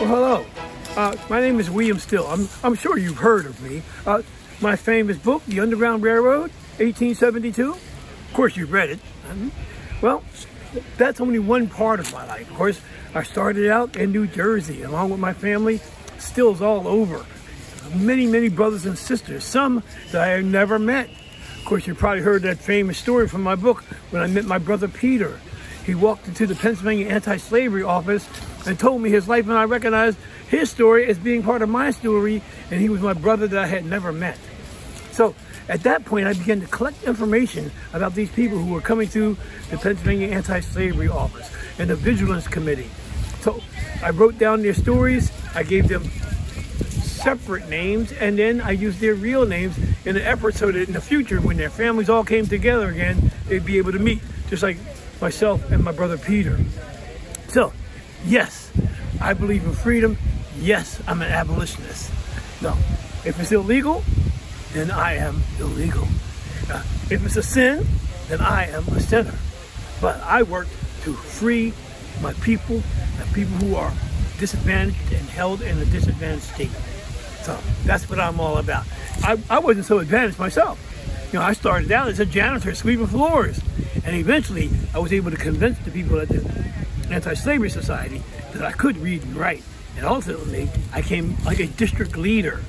Well, hello. My name is William Still. I'm sure you've heard of me. My famous book, The Underground Railroad, 1872. Of course, you've read it. Well, that's only one part of my life. Of course, I started out in New Jersey, along with my family. Stills all over. Many, many brothers and sisters, some that I had never met. Of course, you probably heard that famous story from my book when I met my brother Peter. He walked into the Pennsylvania anti-slavery office and told me his life, and I recognized his story as being part of my story, and he was my brother that I had never met. So at that point, I began to collect information about these people who were coming through the Pennsylvania anti-slavery office and the Vigilance Committee. So I wrote down their stories, I gave them separate names, and then I used their real names in an effort so that in the future, when their families all came together again, they'd be able to meet, just like myself and my brother Peter. So, yes, I believe in freedom. Yes, I'm an abolitionist. No, if it's illegal, then I am illegal. If it's a sin, then I am a sinner. But I work to free my people and people who are disadvantaged and held in a disadvantaged state. So that's what I'm all about. I wasn't so advantaged myself. You know, I started out as a janitor sweeping floors, and eventually I was able to convince the people at the Anti-Slavery Society that I could read and write. And ultimately, I came like a district leader,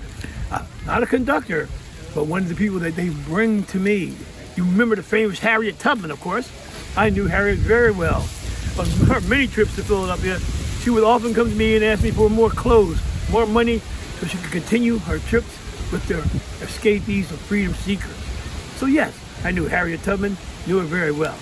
not a conductor, but one of the people that they bring to me. You remember the famous Harriet Tubman, of course. I knew Harriet very well. On her many trips to Philadelphia, she would often come to me and ask me for more clothes, more money, so she could continue her trips with their escapees or freedom seekers. So yes, I knew Harriet Tubman, knew her very well.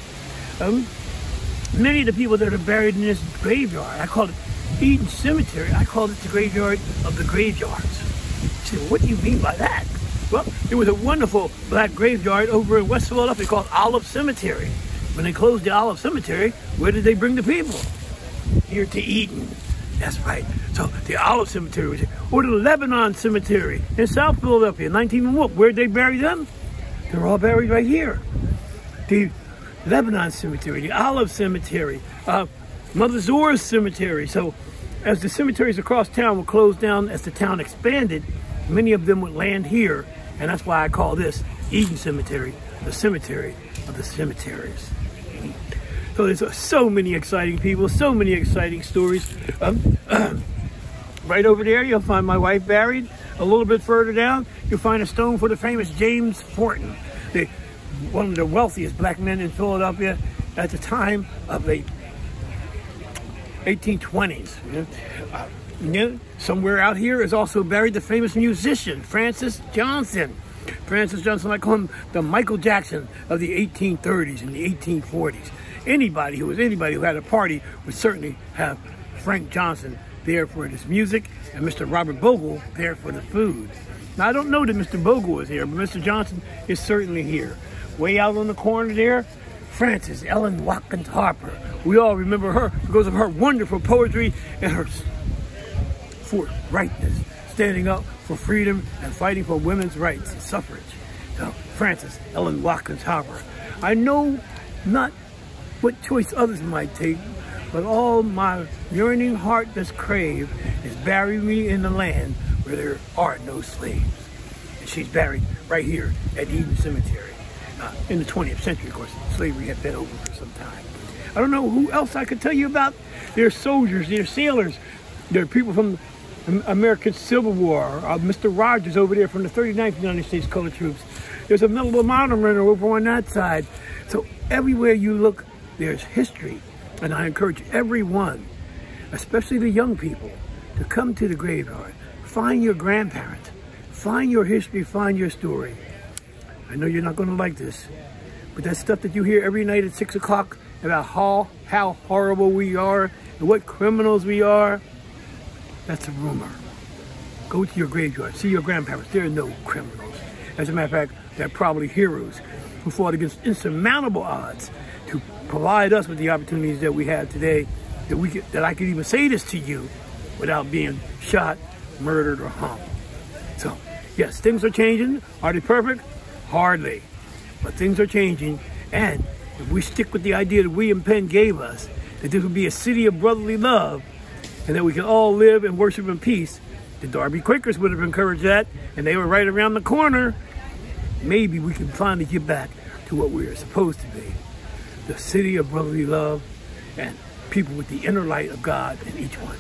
Many of the people that are buried in this graveyard, I call it Eden Cemetery, I call it the graveyard of the graveyards. You say, what do you mean by that? Well, there was a wonderful black graveyard over in West Philadelphia called Olive Cemetery. When they closed the Olive Cemetery, where did they bring the people? Here to Eden. That's right. So the Olive Cemetery was here. Or the Lebanon Cemetery in South Philadelphia, 1901. Where'd they bury them? They're all buried right here. The Lebanon Cemetery, the Olive Cemetery, Mother Zoar's Cemetery. So as the cemeteries across town were closed down, as the town expanded, many of them would land here. And that's why I call this Eden Cemetery, the cemetery of the cemeteries. So there's so many exciting people, so many exciting stories. Right over there, you'll find my wife buried. A little bit further down, you'll find a stone for the famous James Fortin, one of the wealthiest black men in Philadelphia at the time of the 1820s. Somewhere out here is also buried the famous musician, Francis Johnson. Francis Johnson, I call him the Michael Jackson of the 1830s and the 1840s. Anybody who had a party would certainly have Frank Johnson there for his music and Mr. Robert Bogel there for the food. Now, I don't know that Mr. Bogel is here, but Mr. Johnson is certainly here. Way out on the corner there, Frances Ellen Watkins Harper. We all remember her because of her wonderful poetry and her forthrightness, standing up for freedom and fighting for women's rights and suffrage. So, Frances Ellen Watkins Harper. I know not what choice others might take, but all my yearning heart does crave is bury me in the land where there are no slaves. And she's buried right here at Eden Cemetery. In the 20th century, of course, slavery had been over for some time. I don't know who else I could tell you about. There are soldiers, there are sailors, there are people from the American Civil War, Mr. Rogers over there from the 39th United States Colored Troops. There's a Medal of Honor runner over on that side. So everywhere you look, there's history. And I encourage everyone, especially the young people, to come to the graveyard. Find your grandparents. Find your history. Find your story. I know you're not going to like this, but that stuff that you hear every night at 6 o'clock about how horrible we are and what criminals we are, that's a rumor. Go to your graveyard. See your grandparents. There are no criminals. As a matter of fact, they're probably heroes who fought against insurmountable odds to provide us with the opportunities that we have today, that I could even say this to you without being shot, murdered, or hung. So, yes, things are changing. Are they perfect? Hardly. But things are changing, and if we stick with the idea that William Penn gave us, that this would be a city of brotherly love, and that we can all live and worship in peace. The Darby Quakers would have encouraged that, and they were right around the corner. Maybe we can finally get back to what we are supposed to be. The city of brotherly love and people with the inner light of God in each one.